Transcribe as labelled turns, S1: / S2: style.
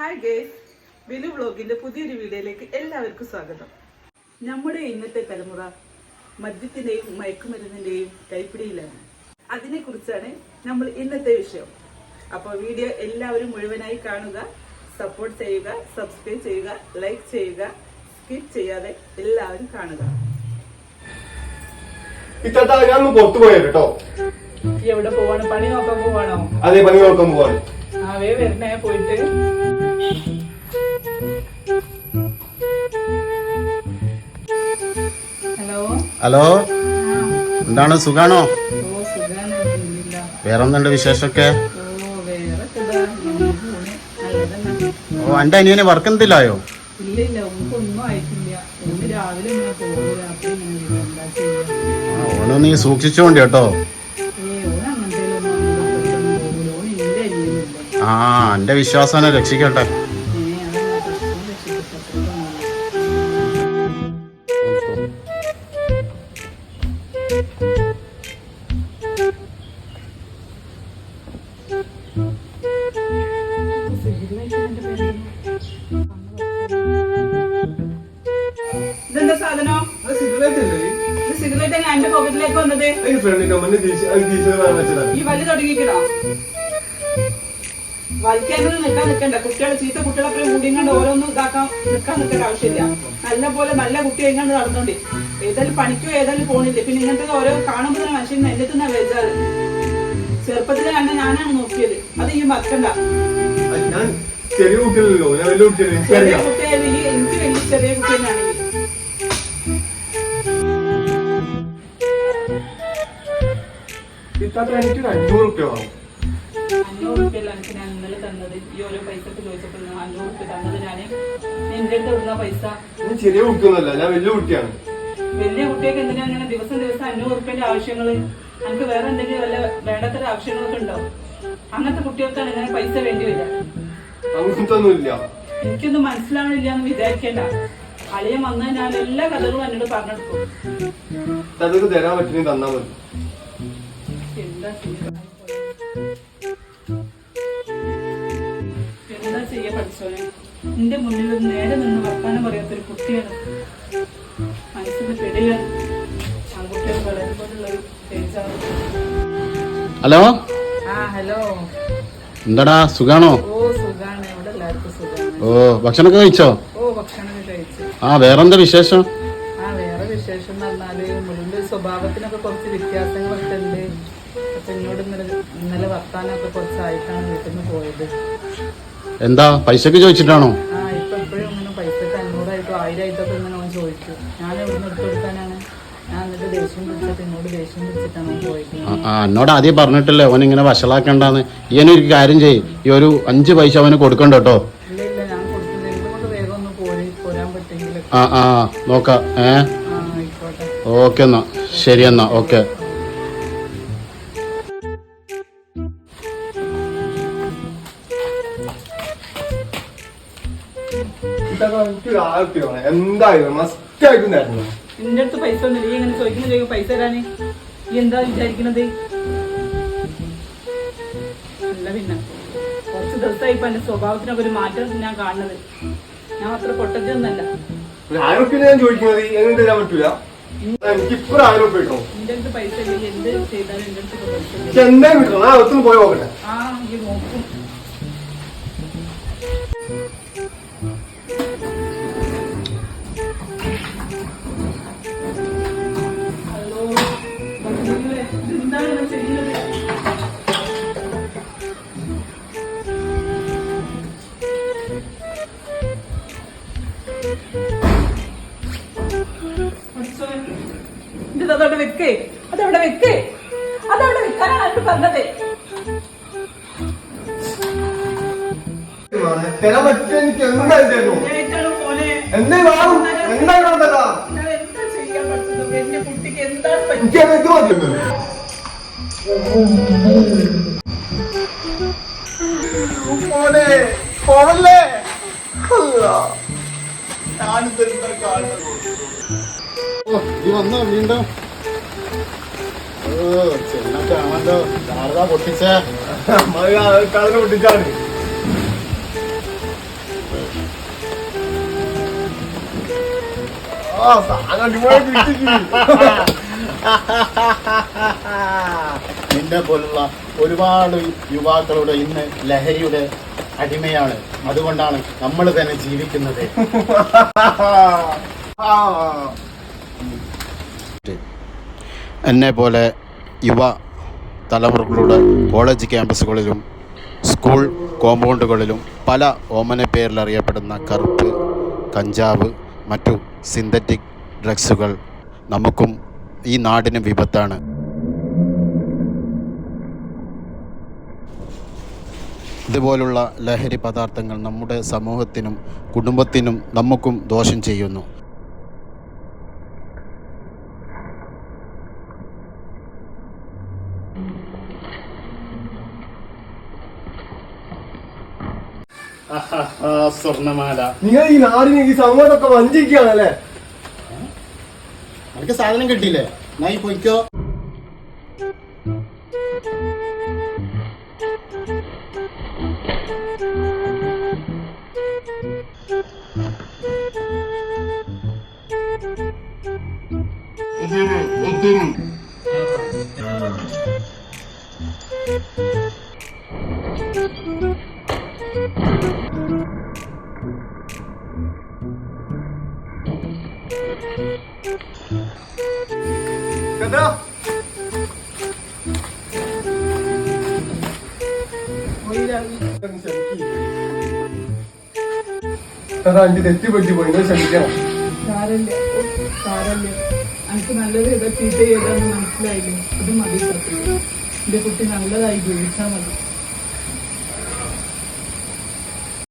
S1: Hi guys, ബിലു വ്ലോഗിന്റെ പുതിയൊരു വീഡിയോയിലേക്ക് എല്ലാവർക്കും സ്വാഗതം. നമ്മുടെ ഇന്നത്തെ തലമുറ മദ്യത്തിന്റെയും മയക്കുമരുന്നിന്റെയും കൈപ്പിടിയിലാണ്. അതിനെക്കുറിച്ചാണ് നമ്മൾ ഇന്നത്തെ വിഷയം. അപ്പോൾ വീഡിയോ എല്ലാവരും മുഴുവനായി കാണുക, സപ്പോർട്ട് ചെയ്യുക, സബ്സ്ക്രൈബ് ചെയ്യുക, ലൈക്ക് ചെയ്യുക, സ്കിപ്പ് ചെയ്യാതെ എല്ലാവരും കാണുക.
S2: ഞാൻ പുറത്തു പോയത് കേട്ടോ.
S1: എവിടെ പോവാണ്? പണി നോക്കാൻ പോവാണോ?
S2: അതെ, പണി നോക്കാൻ പോവാണ്.
S1: അവേ വരണേ പോയിട്ട്.
S3: ഹലോ, എന്താണ് സുഖാണോ? വേറെന്തുണ്ട് വിശേഷമൊക്കെ? ഓ, എന്റെ അനിയന് വർക്ക് എന്തില്ലായോ? ഓനോ നീ സൂക്ഷിച്ചോണ്ടി കേട്ടോ. ആ, എന്റെ വിശ്വാസം രക്ഷിക്കട്ടെ.
S1: ഇതെന്താ സാധനോ? സിഗരറ്റ് എന്റെ പോക്കറ്റിലേക്ക് വന്നത്? ഈ വലി തുടങ്ങിക്കണോ? വലിക്കാനൊന്നും നിൽക്കണ്ട. കുട്ടികളെ ചീത്ത കുട്ടികളൊക്കെ കൂടിങ്ങാണ്ട് ഓരോന്നും ഇതാക്കാൻ നിൽക്കേണ്ട ആവശ്യമില്ല. നല്ല പോലെ നല്ല കുട്ടി എങ്ങാണ്ട് നടന്നോണ്ടി. ഏതായാലും പണിക്കോ ഏതായാലും പോണില്ലേ. പിന്നെ ഇങ്ങനത്തെ ഓരോ കാണുമ്പോൾ മനുഷ്യൻ എന്റെ തന്നെ വെച്ചാറ്. ചെറുപ്പത്തിലെ കണ്ട ഞാനാണ് നോക്കിയത്. അത് ഈ മറക്കണ്ട.
S2: ചെറിയ കുട്ടികളല്ലോ,
S1: ചെറിയ കുട്ടിയായാലും എനിക്ക് വലിയ ചെറിയ കുട്ടി തന്നെയാണെങ്കിൽ
S2: 500 റുപ്യ വേണം.
S1: 500 റുപ്യല്ല എനിക്ക് ഞാൻ ഇന്നലെ തന്നത്. ഈ ഓരോ പൈസക്ക് ചോദിച്ചപ്പോൾ 500 റുപ്യ തന്നത് ഞാന്. എന്റെ അടുത്ത് വിടുന്ന പൈസ.
S2: ചെറിയ കുട്ടിയൊന്നുമല്ല, ഞാൻ വലിയ കുട്ടിയാണ്.
S1: വലിയ കുട്ടിയൊക്കെ എന്തിനാ അങ്ങനെ ദിവസം 500 റുപ്യന്റെ ആവശ്യങ്ങള്? നമുക്ക് വേറെ എന്തെങ്കിലും വല്ല വേണ്ടത്ര ആവശ്യങ്ങളൊക്കെ ഉണ്ടോ? അങ്ങനത്തെ കുട്ടികൾക്കാണ് ഇങ്ങനെ പൈസ വേണ്ടി വരിക.
S2: അങ്ങനത്തൊന്നുമില്ല.
S1: എനിക്കൊന്നും മനസ്സിലാവണില്ല എന്ന് വിചാരിക്കേണ്ട. അളിയൻ വന്നാൽ ഞാൻ എല്ലാ കഥകളും എന്നോട് പറഞ്ഞെടുക്കും.
S2: അതൊക്കെ തരാൻ പറ്റുന്ന തന്നാ മതി.
S1: എന്താ ചെയ്യാ പഠിച്ചോനെ? എന്റെ മുന്നിൽ നേരെ നിന്ന് വർത്താനം പറയാത്തൊരു കുട്ടിയാണ്. മനസ്സിന് പെടുകയാണ്. ആൺകുട്ടികൾ വളരുമ്പോഴുള്ളൊരു പേജാണ്.
S3: ഹലോ.
S1: ഹലോ.
S3: എന്താടാ, സുഖാണോ?
S1: ഓ, സുഖാണ്. ഇവിടെ എല്ലാവർക്കും സുഖാണ്.
S3: ഓ, ഭക്ഷണമൊക്കെ കഴിച്ചോ?
S1: ഓ, ഭക്ഷണമൊക്കെ കഴിച്ചു.
S3: വേറെന്താ വിശേഷം?
S1: വേറെ വിശേഷം എന്ന് പറഞ്ഞാല് മുഴുവൻ സ്വഭാവത്തിനൊക്കെ കുറച്ച് വ്യത്യാസങ്ങളൊക്കെ ഉണ്ട്. അപ്പൊ എന്നോട് ഇന്നലെ വർത്താനൊക്കെ കുറച്ചായിട്ടാണ് വീട്ടിൽ നിന്ന് പോയത്.
S3: എന്താ, പൈസക്ക് ചോദിച്ചിട്ടാണോ?
S1: ഇപ്പൊ എപ്പോഴും ഇങ്ങനെ പൈസക്ക് 500 1000 ഇങ്ങനെ അവൻ ചോദിച്ചു. ഞാൻ എവിടെ എടുത്തു കൊടുക്കാനാണ്? ഞാൻ എന്നിട്ട് ദേഷ്യം പിടിച്ചിട്ട് എന്നോട് ദേഷ്യം പിടിച്ചിട്ടാണ് അവൻ പോയത്.
S3: എന്നോട് ആദ്യം പറഞ്ഞിട്ടില്ലേ ഓൻ ഇങ്ങനെ വഷളാക്കണ്ടെന്ന്. ഈയൊരു കാര്യം ചെയ്യ്, ഈ ഒരു 5 പൈസ അവന് കൊടുക്കണ്ട കേട്ടോ.
S1: ഇല്ല ഇല്ല, ഞാൻ കൊടുത്തില്ല. ഇതുകൊണ്ട് വേഗം ഒന്ന് പോരാൻ പറ്റുമെങ്കിൽ.
S3: നോക്കാം.
S1: ആയിക്കോട്ടെ.
S3: ഓക്കെ എന്നാ, ശരി എന്നാ, ഓക്കെ.
S2: എന്തായാലും മസ്റ്റായിട്ടും തരണം.
S1: നിന്റെ അടുത്ത് പൈസ ഒന്നും നീ ഇങ്ങനെ ചോദിക്കുന്ന പൈസ തരാന് നീ എന്താ വിചാരിക്കണത്? അല്ല പിന്നെ കുറച്ച് ദിവസമായി ഇപ്പൊ എന്റെ സ്വഭാവത്തിനൊക്കെ ഒരു മാറ്റം ഞാൻ കാണുന്നത്. ഞാൻ അത്ര പൊട്ടത്തിനൊന്നല്ല.
S2: 1000 റുപ്യ ഞാൻ ചോദിക്കുന്നത് എങ്ങനെ തരാൻ പറ്റൂല? എനിക്കിപ്പോ 1000 റുപ്യ കിട്ടണം.
S1: നിന്റെ അടുത്ത് പൈസ എന്ത് ചെയ്താലും എന്റെ അടുത്ത് പൈസ
S2: എന്തായാലും കിട്ടണം. ഞാൻ ഒത്തും പോയി നോക്കട്ടെ.
S1: ഈ നോക്കും. അതവിടെ വെക്കേ, അതവിടെ വെക്കേ, അതവിടെ വെക്കാനാണ് എനിക്ക് പറഞ്ഞത്.
S2: തരാൻ പറ്റും. എനിക്ക് എന്തായാലും
S1: എന്താ ചെയ്യാൻ പറ്റുന്നത്? എന്റെ കുട്ടിക്ക് എന്താണ്
S2: പറ്റുന്നത്?
S3: വന്നോ വീണ്ടും? ചെല്ലൊക്കെ പൊട്ടിച്ചേ
S2: പൊട്ടിച്ചാണ്. ആ സാധനം അടിപൊളി കിട്ടിക്ക്.
S3: നിന്നെ പോലുള്ള ഒരുപാട് യുവാക്കളുടെ ഇന്ന് ലഹരിയുടെ അടിമയാണ്. അതുകൊണ്ടാണ് നമ്മൾ തന്നെ ജീവിക്കുന്നത്. എന്നെ പോലെ യുവ തലമുറകളുടെ കോളേജ് ക്യാമ്പസുകളിലും സ്കൂൾ കോമ്പൗണ്ടുകളിലും പല ഓമന പേരിൽ അറിയപ്പെടുന്ന കറുപ്പ്, കഞ്ചാവ്, മറ്റു സിന്തറ്റിക് ഡ്രഗ്സുകൾ നമുക്കും ഈ നാടിനും വിപത്താണ്. ഇതുപോലുള്ള ലഹരി പദാർത്ഥങ്ങൾ നമ്മുടെ സമൂഹത്തിനും കുടുംബത്തിനും നമുക്കും ദോഷം ചെയ്യുന്നു. സ്വർണ്ണമാല,
S2: നിങ്ങൾ ഈ നാടിന് ഈ സമൂഹത്തൊക്കെ വഞ്ചിക്കുകയാണല്ലേ?
S3: എനിക്ക് സാധനം കിട്ടിയില്ലേ? ഞാൻ പോയിക്കോ.
S2: കേട്ടോ? അതാ എനിക്ക് തെറ്റ് പറ്റിപ്പോയി, നിങ്ങൾ ക്ഷമിക്കണം.
S1: സാരല്ലേ എനിക്ക് നല്ലത് ഏതാ ചീത്ത ഏതാന്ന് മനസ്സിലായില്ലേ? അത് മതി. എന്റെ കുട്ടി നല്ലതായി ജീവിച്ചാൽ മതി.